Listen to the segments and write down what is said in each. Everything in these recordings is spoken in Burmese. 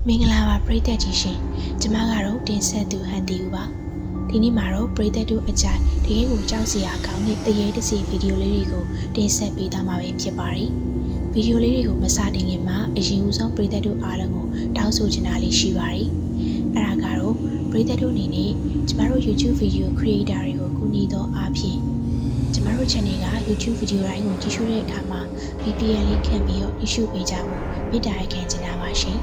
မင်္ဂလာပါပရိသတ်ကြီးရှင်ကျမကတော့တင်ဆက်သူဟန်တီဦးပါဒီနေ့မှာတော့ပရိသတ်တို့အကြိုက်တကယ်ကိုကြောက်စရာကောင်းတဲ့တရေတစီဗီဒီယိုလေးတွေကိုတင်ဆက်ပေးသွားမှာပဲဖြစ်ပါတယ်ဗီဒီယိုလေးတွေကိုမစတင်ခင်မှာအရင်ဦးဆုံးပရိသတ်တို့အားလုံးကိုတောင်းဆိုချင်တာလေးရှိပါတယ်အဲ့ဒါကတော့ပရိသတ်တို့အနေနဲ့ကျမတို့ YouTube video creator တွေကိုကူညီတော့အားဖြင့်ကျမတို့ channel က YouTube video တိုင်းကိုကြည့်ရှုတဲ့အခါမှာ VPN လေးခံပြီးတော့ issue ပေးကြဖို့မေတ္တာရပ်ခံချင်တာပါရှင်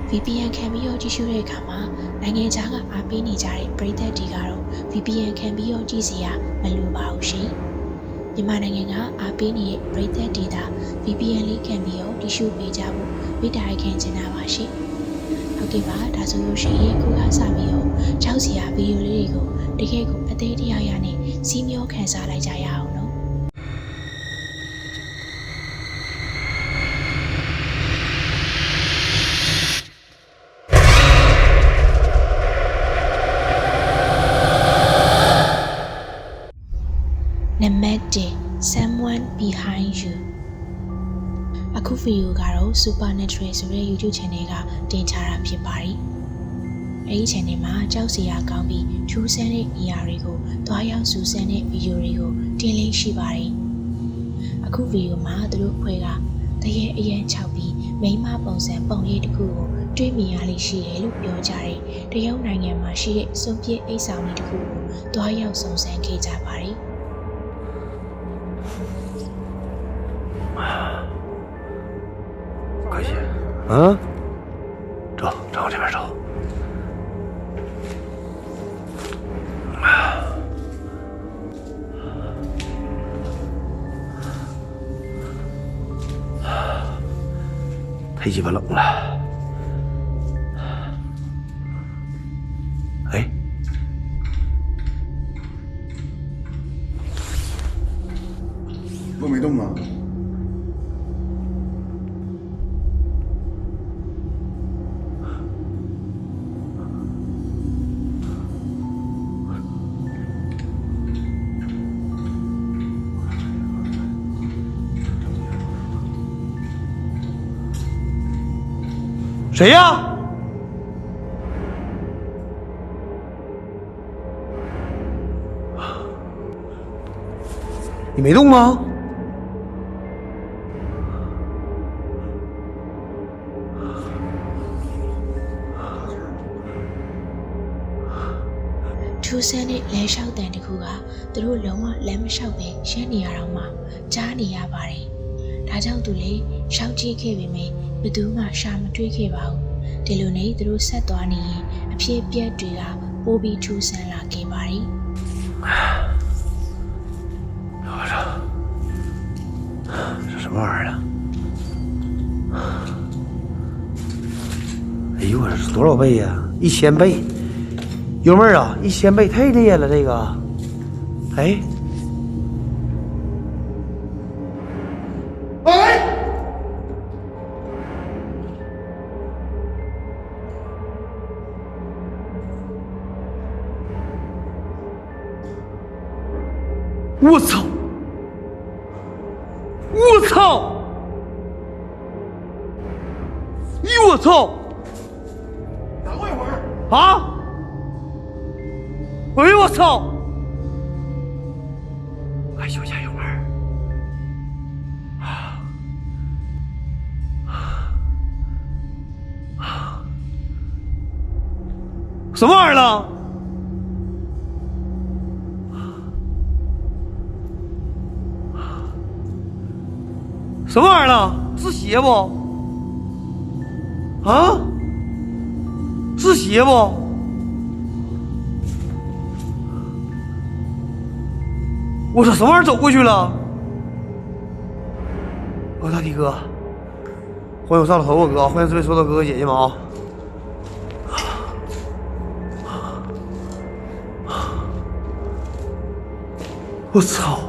VPN ခံပြီးတော့ကြည့်ရှုတဲ့အခါမှာနိုင်ငံခြားကအားပေးနေကြတဲ့ပရိသတ်တွေကတော့ VPN ခံပြီးတော့ကြည့်စီရမလိုပါဘူးရှင်။မြန်မာနိုင်ငံကအားပေးနေတဲ့ပရိသတ်တွေသာ VPN လေးခံပြီးတော့ကြည့်ရှုပေးကြဖို့မေတ္တာရပ်ခံချင်တာပါရှင်။ဟုတ်ကဲ့ပါဒါဆိုလို့ရှိရင်ခုကစပြီးတော့ကြောက်စီရဗီဒီယိုလေးတွေကိုတကယ်ကိုအသေးတရားရနဲ့စီးမျောခန်းစားလိုက်ကြရအောင်နော်။နံပါတ်1 someone behind you အခုဗီဒီယိုကတော့ Supernatural ဆိုတဲ့ YouTube channel ကတင်ချတာဖြစ်ပါတယ်။အဲဒီ channel မှာကြောက်စရာကောင်းပြီးထူးဆန်းတဲ့နေရာတွေကိုတွားရောက်စူးစမ်းတဲ့ဗီဒီယိုတွေကိုတင်လေးရှိပါတယ်။အခုဗီဒီယိုမှာသူတို့အဖွဲ့ကတကယ်အရန်ချောက်ပြီးမိန်းမပုံစံပုံရိပ်တစ်ခုကိုတွေ့မြင်ရလိမ့်ရှိတယ်လို့ပြောကြတယ်။တရုတ်နိုင်ငံမှာရှိတဲ့စွန့်ပစ်အိတ်ဆောင်ကြီးတစ်ခုကိုတွားရောက်စုံစမ်းခဲ့ကြပါတယ်။快些！嗯，找这边找。太鸡巴冷了。哎，都没动啊。谁呀？你没动吗？ထူးဆန်းတဲ့လဲလျှောက်တန်တစ်ခုကသူတို့လုံးဝလမ်းမလျှောက်ပဲရှင်းနေရတော့မှကြားနေရပါတယ်။ဒါကြောင့်သူလည်းရှောက်ကြည့်ခဲ့ပေမဲ့ဘယ်သူမှရှာမတွေ့ခဲ့ပါဘူး။ဒီလိုနဲ့သူတို့ဆက်သွားနေရင်အဖြစ်အပျက်တွေကပိုပြီးထူးဆန်းလာခဲ့ပါတယ်။这什么玩意儿啊？哎呦，我这是多少倍呀？1000倍！油妹儿啊，1000倍太厉害了，这个。哎，我操！我操！我操！等我一会儿。啊！哎呦我操！哎呦呀，油妹儿！什么玩意儿了？什么玩意儿了？是鞋不？啊？是鞋不？我操，什么玩意儿走过去了？我大弟哥，欢迎上了头我哥，欢迎这位所有的哥哥姐姐们啊！我操！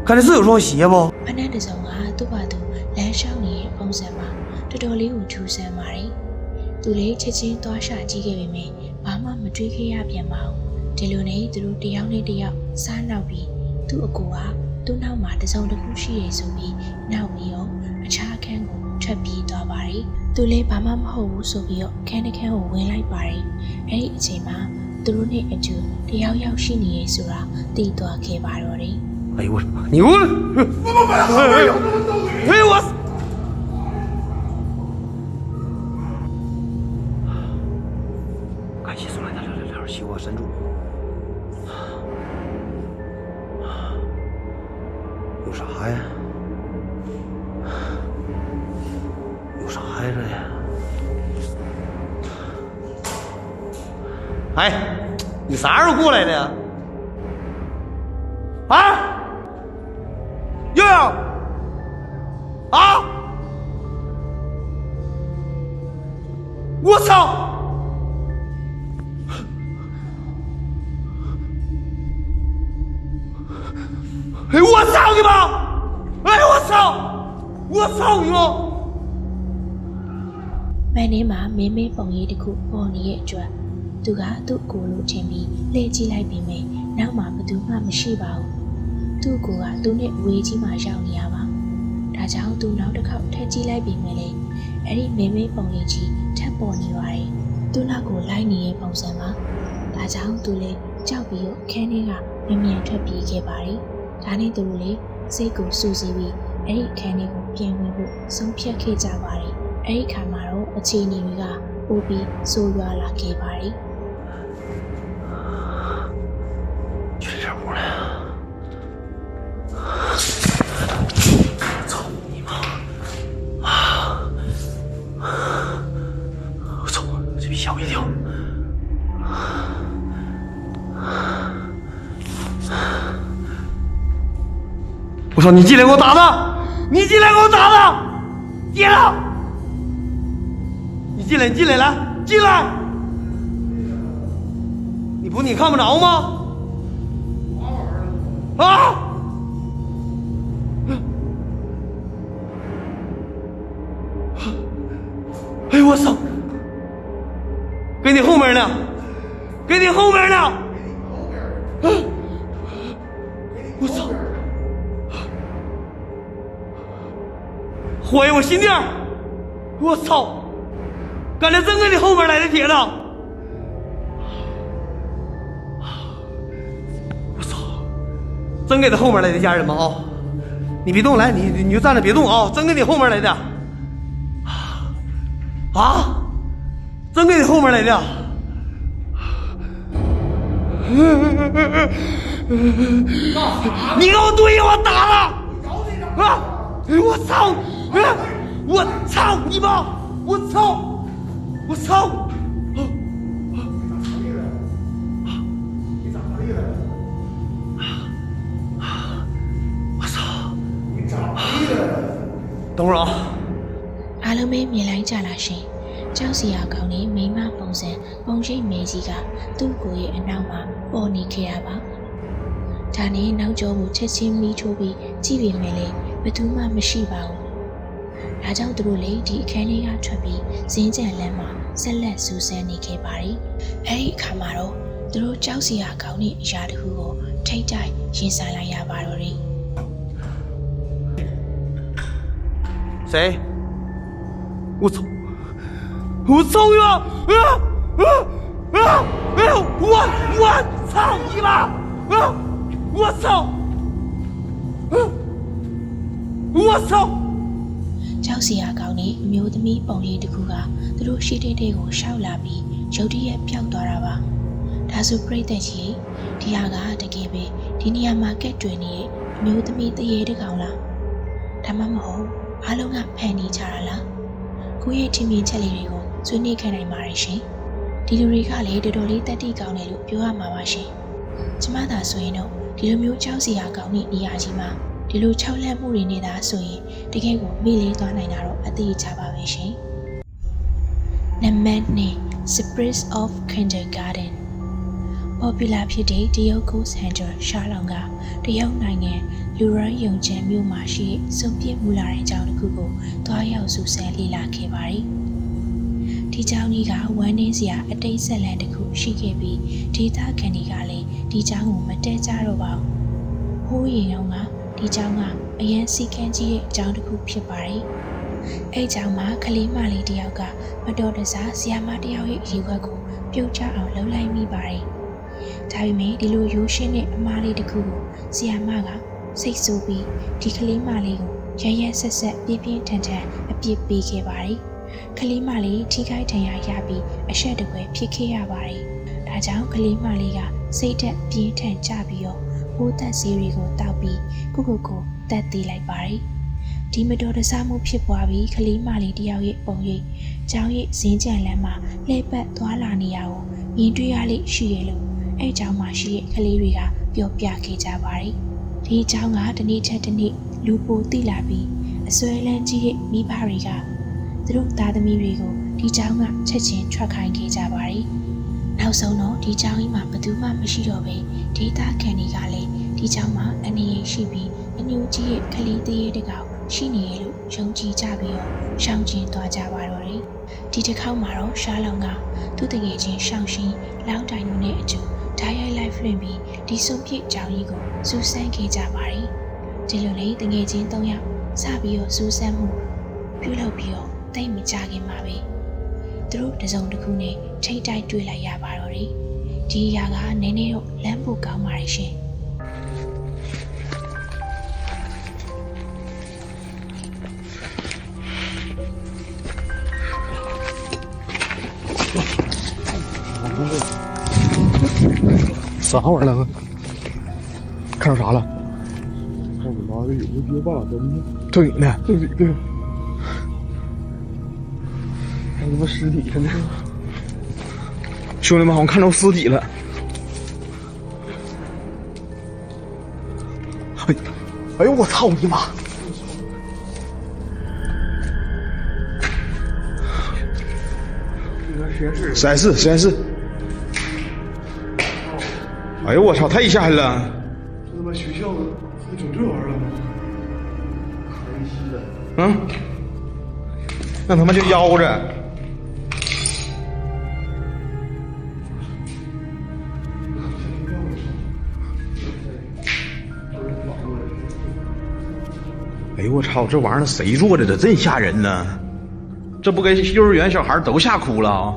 看来是有双鞋不？ ဖနက်တစ်စုံကသူ့ဘာသူလမ်းလျှောက်နေတဲ့ပုံစံမှာတော်တော်လေးကိုထူးဆန်းပါတယ်။သူလည်းချက်ချင်းသွားရှာကြည့်ခဲ့ပေမဲ့ဘာမှမတွေ့ခဲ့ရပြန်ပါဘူး။ဒီလိုနဲ့သူတို့တယောက်နဲ့တယောက်စားနောက်ပြီးသူ့အကူကသူ့နောက်မှာတစုံတစ်ခုရှိရဆိုပြီးနောက်ပြီးတော့အခြားအခန်းကိုထ ထွက်ပြေးသွားပါတယ်။သူလည်းဘာမှမဟုတ်ဘူးဆိုပြီးတော့အခန်းတစ်ခန်းကိုဝင်လိုက်ပါတယ်။အဲ့ဒီအချိန်မှာသူတို့နဲ့အတူတယောက်ယောက်ရှိနေရဆိုတာသိသွားခဲ့ပါတော့တယ်။ 哎呦我的妈！你我，哎我，赶紧送来点洗我神助。有啥呀？有啥呀这呀？哎，你啥时候过来的呀？啊？悠悠，啊！我操！哎，我操你妈！哎，我操！我操你妈！ မန်နေမှာမင်းမင်းပုံရိပ်တစ်ခုပေါ်နေတဲ့အတွက်သူကသူ့ကိုယ်လိုထင်ပြီးလှည့်ကြည့်လိုက်ပေမဲ့နောက်မှဘယ်သူမှမရှိပါဘူးသူ့ကိုယ်ကသူ့နဲ့ဝေးကြီးမှရောက်နေရပါဒါကြောင့်သူနောက်တစ်ခေါက်ထည့်ကြည့်လိုက်ပေမဲ့လေအဲ့ဒီမင်းမင်းပုံရိပ်ကြီးထပ်ပေါ်နေပါတယ်သူ့နောက်ကိုလိုက်နေတဲ့ပုံစံပါဒါကြောင့်သူလည်းကြောက်ပြီးတော့အခန်းထဲကမြန်ထွက်ပြေးခဲ့ပါတယ်ဒါနဲ့သူတို့လည်းစိတ်ကိုစူးစီးပြီးအဲ့ဒီအခန်းထဲကိုပြန်ဝင်ဖို့ဆုံးဖြတ်ခဲ့ကြပါတယ်အဲ့ဒီခါမှာတော့အခြေအနေတွေကပိုပြီးဆိုးရွားလာခဲ့ပါတယ် 去这屋来！操你妈！啊！我操！这逼吓我一跳！我操！你进来给我打的！你进来给我打的！跌了！你进来，你进来，来进来！你看不着吗？啊！哎呦我操！给你后面呢，给你后面呢！啊！我操！火呀我心跳！我操！刚才真跟你后面来的铁子！我操！真给他后面来的家人们啊！你别动，来，你就站着别动啊！真给你后面来的。啊！真给你后面来的。你给我对我打了！啊！哎我操！我操你妈！我操！我操！我操！等会儿啊！ အားလုံးပဲမြင်လိုက်ကြလားရှင်ကြောက်စရာကောင်းတဲ့မိမပုံစံပုံရိပ်မဲကြီးကသူ့ကိုယ်ရဲ့အနောက်မှာပေါ်နေခဲ့ရပါဒါနဲ့နောက်ကျောကိုချက်ချင်းမီးထိုးပြီးကြည့်ပေမဲ့လည်းဘယ်သူမှမရှိပါဘူးဒါကြောင့်သူတို့လည်းဒီအခန်းလေးကထွက်ပြီးဇင်းကြံလမ်းမှာဆက်လက်စူးစမ်းနေခဲ့ပါတယ်အဲ့ဒီအခါမှာတော့သူတို့ကြောက်စရာကောင်းတဲ့အရာတစ်ခုကိုထိတ်တိုက်ရင်ဆိုင်လိုက်ရပါတော့တယ် 谁？我操！我操呀！哎呦！我操你妈！我操！我操！ ကြောက်စရာကောင်းတဲ့အမျိုးသမီးပုံရိပ်တစ်ခုကသူတို့ရှိတဲ့တဲ့ကိုရှောက်လာပြီးရုတ်တရက်ပျောက်သွားတာပါဒါဆိုပြိတ္တကြီးဒီဟာကတကယ်ပဲဒီနေရာမှာကက်တွင်နေတဲ့အမျိုးသမီးတရေတကောင်လားဒါမှမဟုတ်အားလုံးကဖန်နေကြတာလားကိုယ့်ရဲ့ထင်မြင်ချက်လေးတွေကိုဆွေးနွေးခံနိုင်ပါတယ်ရှင်ဒီလူတွေကလည်းတော်တော်လေးတတ်သိကောင်းတယ်လို့ပြောရမှာပါရှင်ကျမသာဆိုရင်တော့ဒီလိုမျိုးကြောက်စရာကောင်းတဲ့နေရာကြီးမှာဒီလိုခြောက်လန့်မှုတွေနေတာဆိုရင်တကယ်ကိုမိလေးသွားနိုင်တာတော့အသေးချပါပဲရှင်နံပါတ်2 Spirits of Kindergarten Popular ဖြစ်တဲ့တရုတ် Ghost Hunter ရှာလောင်ကတရုတ်နိုင်ငံလူရန်ယုံချန်မြို့မှာရှိစုံပြစ်မူလာတဲ့အကြောင်းတစ်ခုကိုတွားရောက်စူးစမ်းလေ့လာခဲ့ပါတယ်ဒီကြောင်းကြီးကဝမ်းနည်းစရာအတိတ်ဆက်လန်တစ်ခုရှိခဲ့ပြီးဒေသခံတွေကလည်းဒီကြောင်းကိုမတည့်ကြတော့ပါဘူးဟိုးရင်တော့ကဒီကြောင်းကအရန်စီကန်းကြီးရဲ့အကြောင်းတစ်ခုဖြစ်ပါတယ် အဲ့ကြောင့်မှကလေးမလေးတယောက်ကမတော်တဆဆီယာမတယောက်ရဲ့ရေခွက်ကိုပြုတ်ချအောင်လှုပ်လိုက်မိပါတယ်။ဒါပေမဲ့ဒီလိုရိုးရှင်းတဲ့အမားလေးတစ်ခုကိုဆီယာမကစိတ်ဆိုးပြီးဒီကလေးမလေးကိုရရဆက်ဆက်ပြင်းပြင်းထန်ထန်အပြစ်ပေးခဲ့ပါတယ်။ကလေးမလေးထိခိုက်ဒဏ်ရာရပြီးအရှက်တကွယ်ဖြစ်ခဲ့ရပါတယ်။ဒါကြောင့်ကလေးမလေးကစိတ်သက်ပြင်းထန်ကြပြီးတော့ဟိုးသက်စီးတွေကိုတောက်ပြီးကိုတက်သေးလိုက်ပါတယ်။ဒီမတော်တဆမှုဖြစ်ပွားပြီးကလေးမလေးတယောက်ရဲ့ပုံရိပ်ကျောင်းရဲ့ဇင်းကြံလမ်းမှာလှည့်ပတ်သွားလာနေရကိုမြင်တွေ့ရလိမ့်ရှိရလို့အဲ့ကျောင်းမှာရှိတဲ့ကလေးတွေကပြောပြခဲ့ကြပါတယ်။ဒီကျောင်းကတနေ့ချက်တနေ့လူပိုတိလာပြီးအစွဲလန်းကြီးတဲ့မိဘတွေကသူတို့သားသမီးတွေကိုဒီကျောင်းကချက်ချင်းထွက်ခိုင်းခဲ့ကြပါတယ်။နောက်ဆုံးတော့ဒီကျောင်းကြီးမှာဘယ်သူမှမရှိတော့ဘဲဒေတာခန်တွေကလည်းဒီကျောင်းမှာအနေရရှိပြီးအညူကြီးရဲ့ကလေးသေးတဲ့ကောင်ရှိနေရလို့ယုံကြည်ကြပြီးတော့ရှောင်ကျဉ်သွားကြပါတော့တယ်။ဒီတစ်ခေါက်မှာတော့ရှားလောင်ကသူ့တငယ်ချင်းရှောင်ရှင်လောင်းတိုင်တို့နဲ့အတူဓာတ်ရိုက်လိုက်လွှင့်ပြီးဒီစုံပြစ်ကျောင်းကြီးကိုစူးစမ်းခဲ့ကြပါတယ်။ဒီလိုလေတငယ်ချင်း၃ယောက်စပြီးတော့စူးစမ်းမှုပြုလုပ်ပြီးတော့တိတ်မကြခင်မှာပဲသူတို့တစုံတစ်ခုနဲ့ထိတ်တိုက်တွေ့လိုက်ရပါတော့တယ်။ဒီအရာကနည်းနည်းတော့လမ်းဖို့ကောင်းပါရဲ့ရှင်။啥玩意儿了？看着啥了？看我妈的有个街霸真的。正经的，正经的。还他妈尸体呢！兄弟们，好像看到尸体了。哎呦我操你妈！实验室。哎呦我操！太吓人了！这他妈学校还整这玩意儿了吗？可惜了。嗯，那他妈就腰着。哎呦我操！这玩意儿谁做的？这真吓人呢！这不给幼儿园小孩都吓哭了啊！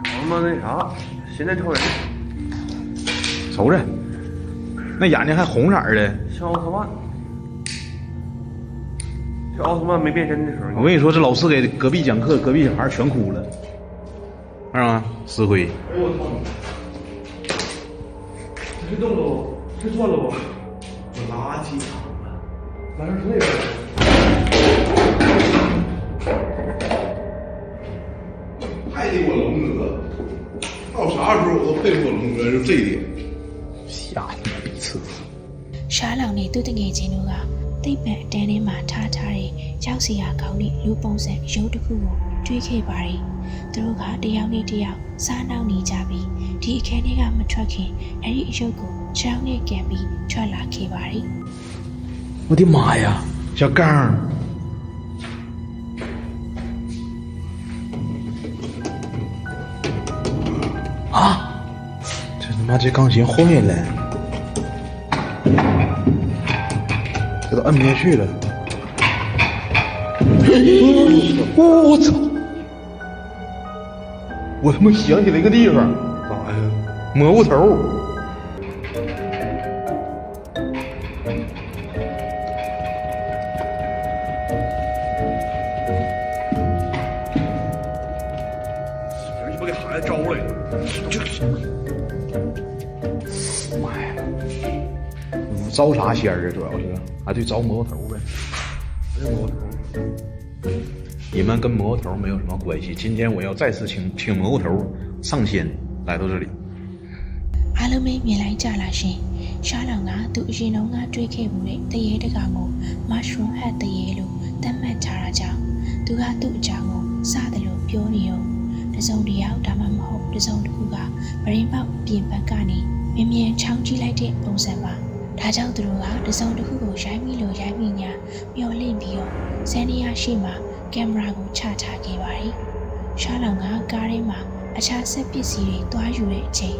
他妈那啥，现在超人，瞅着，那眼睛还红色的，像奥特曼。这奥特曼没变身的时候，我跟你说，这老师给隔壁讲课，隔壁小孩全哭了，是吧？石灰。哎呦我操！这动了不？这转了不？我垃圾场了，咱这是那边。还得我龙哥，到啥时候我都佩服我龙哥，就这一点。吓他妈逼次！ရှားလောင်နေသူတငယ်ချင်းတို့ကတိတ်ပံအတန်းထဲမှာထားတဲ့ကြောက်စရာကောင်းတဲ့လူပုံစံရုပ်တစ်ခုကိုတွေးခဲ့ပါတယ်။သူတို့ကတယောက်နဲ့တယောက်စားနှောင်းနေကြပြီးဒီအခန်းထဲကမထွက်ခင်အဲ့ဒီအရုပ်ကိုချောင်းနဲ့ကန်ပြီးထွက်လာခဲ့ပါတယ်我的妈呀，小刚！啊！这他妈这钢琴坏了，这都摁不下去了。我操！我他妈想起来一个地方，咋呀？蘑菇头。我给孩子招来了，妈呀！招啥仙儿啊？主要是啊，对，招蘑菇头呗。这蘑菇头，你们跟蘑菇头没有什么关系。今天我要再次请蘑菇头上仙来到这里。အားလုံးပဲမြင်လိုက်ကြလားရှင်။ရှားလောင်ကသူအရင်တုန်းကတွေးခဲ့မှုတဲ့တရေတကောင်ကို mushroom head တရေလို့သတ်မှတ်ထားတာကြောင့်သူကသူ့အကြောင်းကိုစတယ်လို့ပြောနေရောတစုံတယောက်ဒါမှမဟုတ်တစုံတစ်ခုကဗရင်ပေါက်ပြင်ဘက်ကနေမြင်မြန်ချောင်းကြည့်လိုက်တဲ့ပုံစံပါဒါကြောင့်သူတို့ကတစုံတစ်ခုကိုရိုက်မိလို့ရိုက်မိညာမျောလင့်ပြီးတော့စန်နီယာရှိမှကင်မရာကိုချထားခဲ့ပါတယ်ရှားလောင်ကကားထဲမှာအခြားဆက်ပစ္စည်းတွေတွားယူတဲ့အချိန်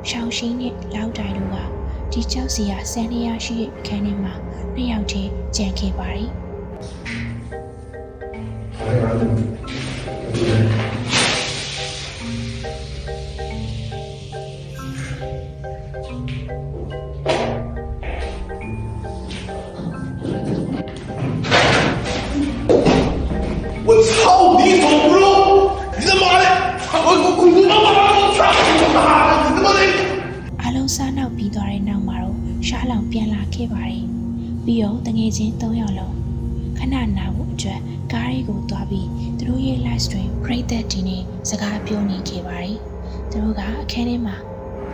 ရှောင်းရှင်းနဲ့လောက်တိုင်တို့က ဒီကြောက်စရာဆန်နေရရှိတဲ့အခန်းထဲမှာနှစ်ယောက်ချင်းကြံခဲ့ပါတယ် 我操你走不路！你他妈的！我他妈的！我操你妈！你他妈的！ အလုံးစားနောက်ပြီးသွားတဲ့နောက်မှာတော့ရှားလောင်ပြန်လာခဲ့ပါတယ်ပြီးတော့တငယ်ချင်း၃ယောက်လုံးခဏနာဖို့အတွက်ကားရီကိုသွားပြီးသူတို့ရဲ့ live stream ပရိသတ်ဒီနေ့စကားပြောနေခဲ့ပါတယ်သူတို့ကအခန်းထဲမှာ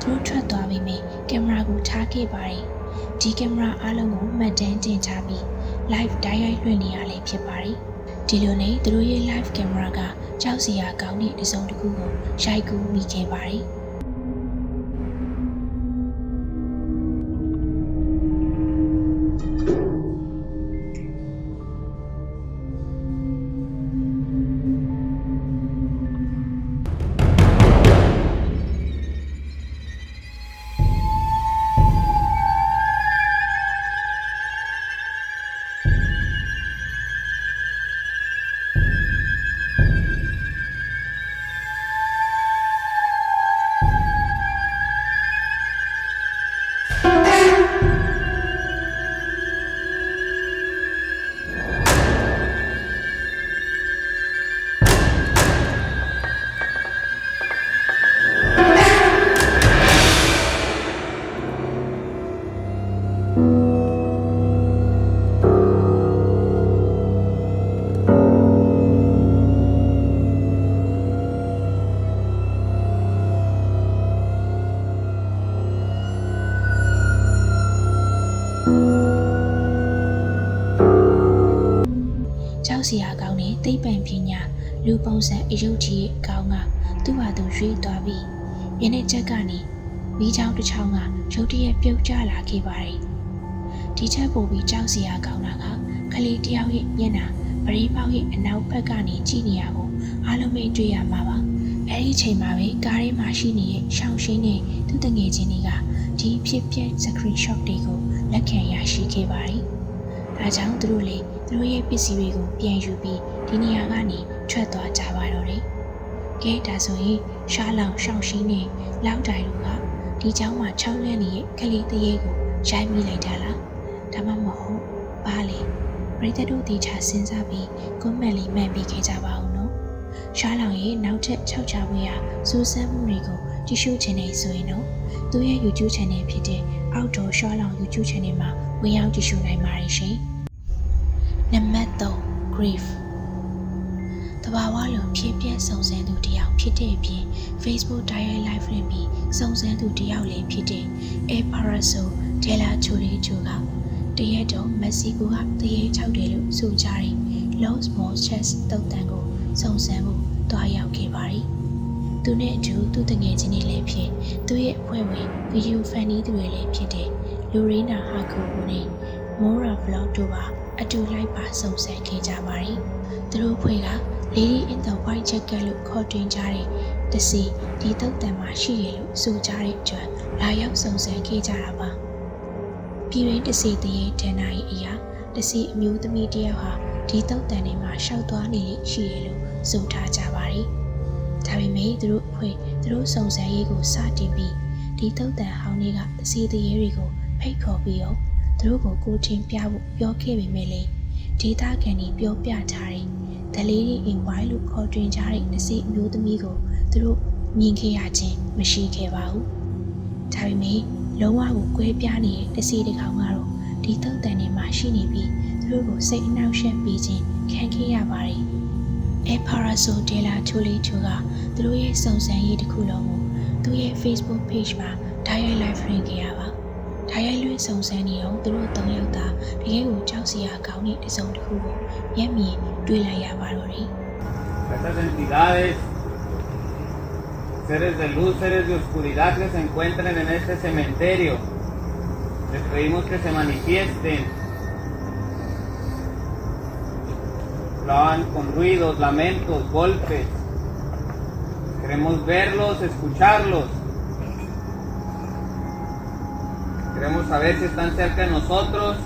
သူတို့ထွက်သွားပြီးမြင်ကင်မရာကိုထားခဲ့ပါတယ်ဒီကင်မရာအားလုံးကိုမှတ်တမ်းတင်ထားပြီး live တိုက်ရိုက်လွှင့်နေရလေဖြစ်ပါတယ်ဒီလိုနဲ့သူတို့ရဲ့ live camera ကကြောက်စရာကောင်းတဲ့တစုံတစ်ခုကိုရိုက်ကူးမိခဲ့ပါတယ်ကြောက်စရာကောင်းတဲ့သိပ္ပံပညာလူပုံစံအယုတ်ကြီးရဲ့အကောင်းကသူ့ဟာသူရွေးသွားပြီးမျက်နှာချက်ကနေမိချောင်းတစ်ချောင်းကရုတ်တရက်ပြုတ်ကျလာခဲ့ပါတယ်ဒီချက်ပို့ပြီးကြောက်စရာကောင်းတာကကလေးတယောက်ရဲ့မျက်နှာပရိပေါက်ရဲ့အနောက်ဘက်ကနေကြည့်နေရကိုအားလုံးပဲတွေ့ရမှာပါအဲဒီအချိန်မှာပဲကားထဲမှာရှိနေတဲ့ရှောင်းရှင်းတဲ့သူ့တငယ်ချင်းတွေကဒီဖြစ်ပျက် screenshot တွေကိုလက်ခံရရှိခဲ့ပါတယ်ဒါကြောင့်သူတို့လည်းသူတို့ရဲ့ပစ္စည်းတွေကိုပြန်ယူပြီးဒီနေရာကနေထွက်သွားကြပါတော့တယ်။ကဲဒါဆိုရင်ရှားလောင်ရှောင်းရှင်းနေလောက်တိုင်တို့ကဒီเจ้าမှာ6လနေတဲ့ကလေးတရေကိုရိုက်မိလိုက်တာလား။ဒါမှမဟုတ်ဘာလဲ။ပရိသတ်တို့တေချာစဉ်းစားပြီး comment လေးမှတ်ပေးခဲ့ကြပါဦးနော်။ရှားလောင်ရဲ့နောက်ထပ်6ချဝေးရစူးစမ်းမှုတွေကိုကြည့်ရှုချင်နေဆိုရင်တော့သူရဲ့ YouTube channel ဖြစ်တဲ့ Outdoor ရှားလောင် YouTube channel မှာဝင်ရောက်ကြည့်ရှုနိုင်ပါတယ်ရှင်။နံပါတ်3 grief တဘာဝလိုဖြစ်ပျက်စုံစမ်းသူတယောက်ဖြစ်တဲ့အပြင် Facebook Direct Live နဲ့ပြီးစုံစမ်းသူတယောက်လည်းဖြစ်တဲ့ El Parazo de la Chorizo ကတရက်တော့မက္ကဆီကိုကတရေချောက်တယ်လို့ဆိုကြတယ် Los Mochas တုတ်တန်ကိုစုံစမ်းဖို့တွားရောက်ခဲ့ပါတယ်။သူနဲ့အတူသူတငယ်ချင်းတွေလည်းဖြစ်သူရဲ့အဖွဲ့ဝင်ဗီဒီယိုဖန်နီးသူတွေလည်းဖြစ်တဲ့ Lorena Haku နဲ့ Mora Vlog တို့ပါအတူလိုက်ပါစုံစမ်းခဲ့ကြပါတယ်။သူတို့ဖွဲ့က Lady in the White Jacket လို့ခေါ်တွင်ကြတဲ့တစီဒီတုတ်တန်မှာရှိရလို့ဆိုကြတဲ့အတွက်လာရောက်စုံစမ်းခဲ့ကြတာပါ။ပြည်ရင်းတစီတရေဒဏ္ဍာရီအရာတစီအမျိုးသမီးတယောက်ဟာဒီတုတ်တန်ထဲမှာရှောက်သွားနေလိမ့်ရှိရလို့ဆိုထားကြပါတယ်။ဒါပေမဲ့သူတို့အဖွဲ့သူတို့စုံစမ်းရေးကိုစတင်ပြီးဒီတုတ်တန်ဟောင်းတွေကတစီတရေတွေကိုဖိတ်ခေါ်ပြီးတော့သူတို့ကိုကိုချင်းပြဖို့ပြောခဲ့ပေမဲ့လေဒေတာကန်ဒီပြောပြထားတဲ့ The Lady in White လို့ခေါ်တွင်ကြတဲ့တစီအမျိုးသမီးကိုသူတို့မြင်ခဲ့ရခြင်းမရှိခဲ့ပါဘူး။ဒါပေမဲ့လုံးဝကိုကွဲပြားနေတဲ့တစီတစ်ကောင်ကတော့ဒီတုတ်တန်ထဲမှာရှိနေပြီးသူတို့ကိုစိတ်အနှောက်အယှက်ပေးခြင်းခံခဲ့ရပါတယ်။ El Parazo de la Chorizo ကသူတို့ရဲ့စုံစမ်းရေးတစ်ခုလုံးကိုသူရဲ့ Facebook page မှာ Direct Live လွှင့်ခဲ့ရပါ။ဒါရိုက်လွှင့်စုံစမ်းနေတော့သူတို့3ယောက်သာတကယ်ကိုကြောက်စရာကောင်းတဲ့တစုံတစ်ခုကိုမျက်မြင်တွေ့လိုက်ရပါတော့တယ်။ Estas entidades, seres de luz, seres de oscuridad que se encuentren en este cementerio, les pedimos que se manifiesten. Lo hagan con ruidos, lamentos, golpes. Queremos verlos, escucharlos. Queremos saber si están cerca de nosotros,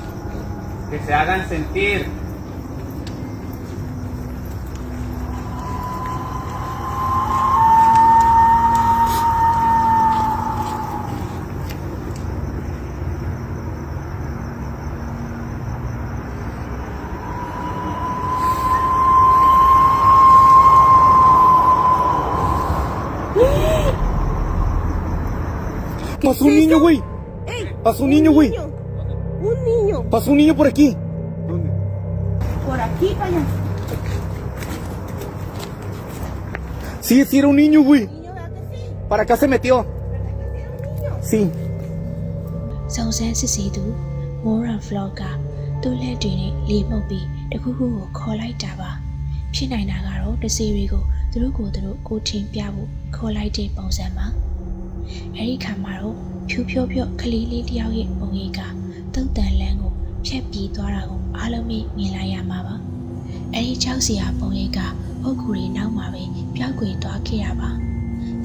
que se hagan sentir. Pasó un niño, güey. Pasó un niño, güey. Un niño. Pasó un niño por aquí. Por aquí, payaso. Sí, sí era un niño, güey. Niño, ¿verdad que sí? Para acá se metió. ¿Verdad que sí era un niño? Sí. စုံစမ်းစစ်ဆေးသူမိုးရန်ဖလော့ကသူ့လက်တွေနဲ့လေမှုတ်ပြီးတခုခုကိုခေါ်လိုက်တာပါဖြစ်နိုင်တာကတော့တစီတွေကိုသူတို့ကိုထင်ပြဖို့ခေါ်လိုက်တဲ့ပုံစံပါအဲဒီခါမှာတော့ဖြူဖြောဖြောကလေးလေးတယောက်ရဲ့ပုံရိပ်ကတုတ်တန်လန်းကိုဖြတ်ပြီးသွားတာကိုအားလုံးမြင်လိုက်ရမှာပါအဲဒီကြောက်စရာပုံရိပ်ကအုတ်ဂူတွေနောက်မှာပဲပျောက်ကွယ်သွားခဲ့တာပါ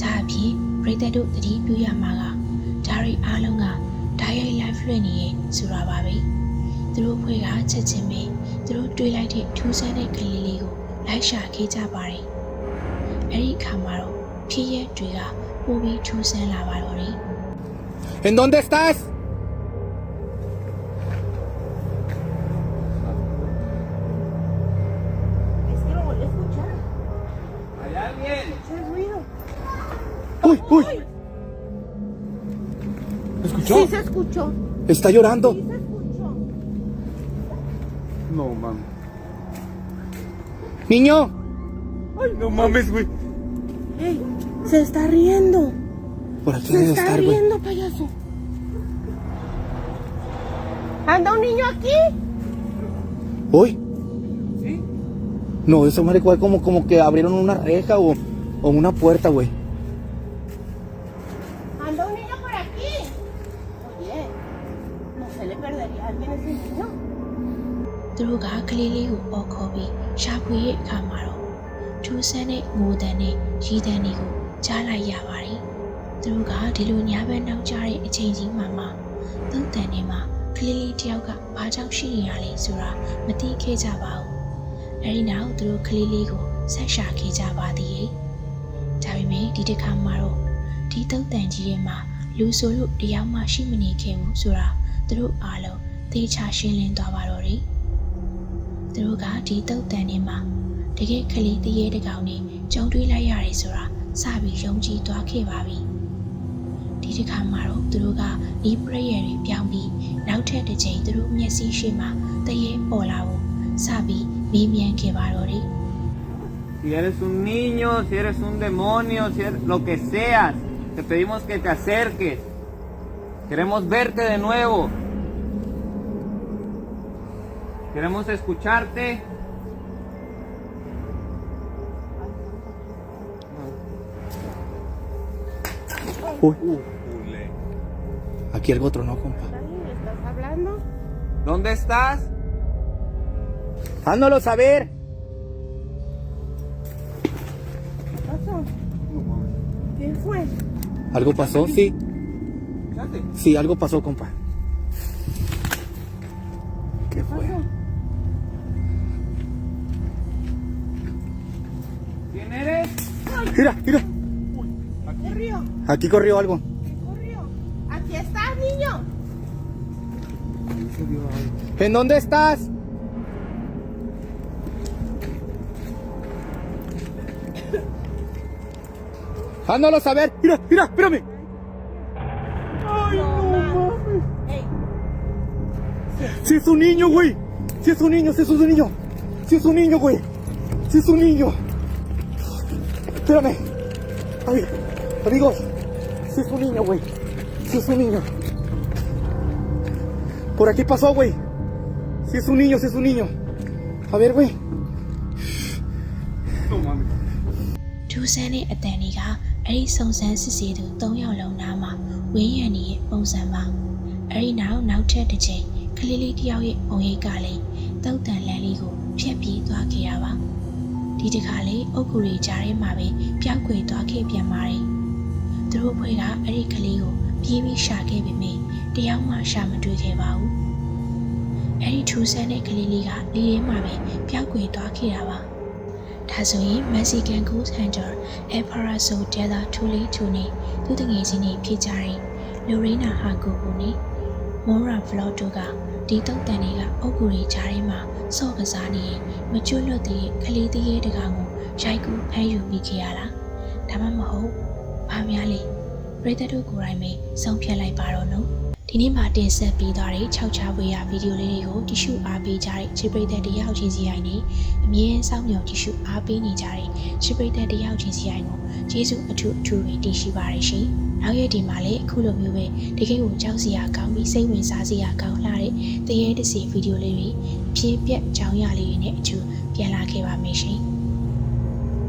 ဒါအပြင်ပရိသတ်တို့သတိပြုရမှာကဒါရီအားလုံးကဓာတ်ရိုက် live လွှင့်နေရဲ့ဆိုတာပါပဲသူတို့ဖွဲ့ကချက်ချင်းပဲသူတို့တွေးလိုက်တဲ့ထူးဆန်းတဲ့ကလေးလေးကိုလိုက်ရှာခဲ့ကြပါတယ်အဲ့ဒီအခါမှာတော့ဖြစ်ရက်တွေကပိုပြီးထူးဆန်းလာပါတော့တယ် ¿En dónde estás? Es que lo volví a escuchar. ¿Hay alguien? Escuché el ruido. Uy, uy. ¿Escuchó? Sí se escuchó. Está llorando. Sí se escuchó. No mames. Niño. Ay, no mames, güey. Ey, se está riendo. Por aquí Se debe está estar, güey. riendo, payaso. ¿Anda un niño aquí? ¿Uy? No, eso me recuerda como que abrieron una reja o una puerta, güey. ¿Anda un niño por aquí? Oye, ¿no se le perdería a alguien ese niño? သူတို့ကကလေးလေးကိုအော်ခေါ်ပြီးရှာဖွေရဲ့အခါမှာတော့ထူးဆန်းတဲ့ငိုတန်နဲ့ရီတန်တွေကိုကြားလိုက်ရပါတယ်သူတို့ကဒီလိုညာဘက်နောက်ကျတဲ့အချိန်ကြီးမှသုတ်တန်ထဲမှာကလေးလေးတယောက်ကဘာကြောင့်ရှိနေရလဲဆိုတာမသိခဲ့ကြပါဘူးအဲဒီနောက်သူတို့ကလေးလေးကိုဆက်ရှာခဲ့ကြပါသေးတယ်ဒါပေမဲ့ဒီတစ်ခါမှာတော့ဒီသုတ်တန်ကြီးထဲမှာလူဆိုလို့တယောက်မှရှိမနေခဲ့ဘူးဆိုတာသူတို့အားလုံးသိချရှင်းလင်းသွားပါတော့တယ်သူတို့ကဒီသုတ်တန်ထဲမှာတကယ်ကလေးတရေတကောင်နဲ့ကြုံတွေ့လိုက်ရတယ်ဆိုတာစပြီးယုံကြည်သွားခဲ့ပါပြီဒီတစ်ခါမှာတော့သူတို့ကဒီပရိယေတွေပြောင်းပြီးနောက်ထပ်တစ်ချိန်သူတို့မျက်စိရှိမှတရေပေါ်လာဖို့စပြီးမေးမြန်းခဲ့ပါတော့တယ် Si eres un niño, si eres un demonio, si eres lo que seas, te pedimos que te acerques. Queremos verte de nuevo. Queremos escucharte. Uy. Aquí algo tronó, compa. ¿Alguien le estás hablando? ¿Dónde estás? ¡Hándolo saber! ¿Qué pasó? ¿Qué fue? ¿Algo pasó? Sí. Sí, algo pasó, compa. ¿Qué fue? pasó? ¿Quién eres? Mira, mira. ¿Corrió? Aquí corrió algo. ¿Qué corrió? Aquí estás, niño. ¿En dónde estás? ¡Hándolo saber! ¡Mira, mira, espérame! ¡Ay, no mames! Ey, ¡Sí es un niño, güey! ¡Sí es un niño, sí es un niño! ¡Sí es un niño, güey! ¡Sí es un niño! Espérame. Ay, amigos, sí es un niño, güey. Sí es un niño. Por aquí pasó, güey. Sí es un niño, sí es un niño. A ver, güey. No mames. ထူးဆန်းတဲ့အတန်တွေကအဲ့ဒီစုံစမ်းစစ်ဆေးသူ၃ယောက်လုံးနားမှာဝင်းရံနေတဲ့ပုံစံပါအဲ့ဒီနောက်ထပ်တစ်ချိန်ကလေးလေးတစ်ယောက်ရဲ့ပုံရိပ်ကလည်းတုတ်တန်လန်းလေးကိုဖြတ်ပြေးသွားခဲ့ရပါဒီတစ်ခါလေအုတ်ဂူတွေကြားထဲမှာပဲပျောက်ကွယ်သွားခဲ့ပြန်ပါတယ်သူတို့ဖွဲ့ကအဲ့ဒီကလေးကို ပြေးပြီးရှာခဲ့ပေမယ့်တယောက်မှရှာမတွေ့ခဲ့ပါဘူး။အဲဒီထူးဆန်းတဲ့ကလေးလေးကလေထဲမှာပဲပျောက်ကွယ်သွားခဲ့တာပါ။ဒါဆိုရင် Mexican Ghost Hunter Alvaro de la Toledo နဲ့သူတငယ်ချင်းတွေဖြစ်ကြတဲ့ Lorena Jacobo နဲ့ Mora Flotto ကဒီတုတ်တန်တွေကအုတ်ဂူတွေကြားထဲမှာစော့ကစားနေရင်မကျွတ်လွတ်တဲ့ကလေးတည်းရဲ့တကောင်ကိုရိုက်ကူးဖမ်းယူမိခဲ့ရလား။ဒါမှမဟုတ်ဘာများလဲပရိသတ်တို့ကိုယ်တိုင်ပဲဆုံးဖြတ်လိုက်ပါတော့နော်။ဒီနေ့မှာတင်ဆက်ပေးသွားတဲ့6ချဝေးရဗီဒီယိုလေးတွေကိုကြည့်ရှုအားပေးကြတဲ့ချစ်ပရိသတ်တယောက်ချင်းစီတိုင်းနဲ့အမြဲစောင့်မျှော်ကြည့်ရှုအားပေးနေကြတဲ့ချစ်ပရိသတ်တယောက်ချင်းစီတိုင်းကိုကျေးဇူးအထူးပဲတင်ရှိပါရရှင်။နောက်ရက်ဒီမှာလည်းအခုလိုမျိုးပဲတကယ်ကိုကြောက်စရာကောင်းပြီးစိတ်ဝင်စားစရာကောင်းလာတဲ့တရေတစီဗီဒီယိုလေးတွေဖြည့်ပြက်ကြောင်းရလေးတွေနဲ့အထူးပြန်လာခဲ့ပါမယ်ရှင်။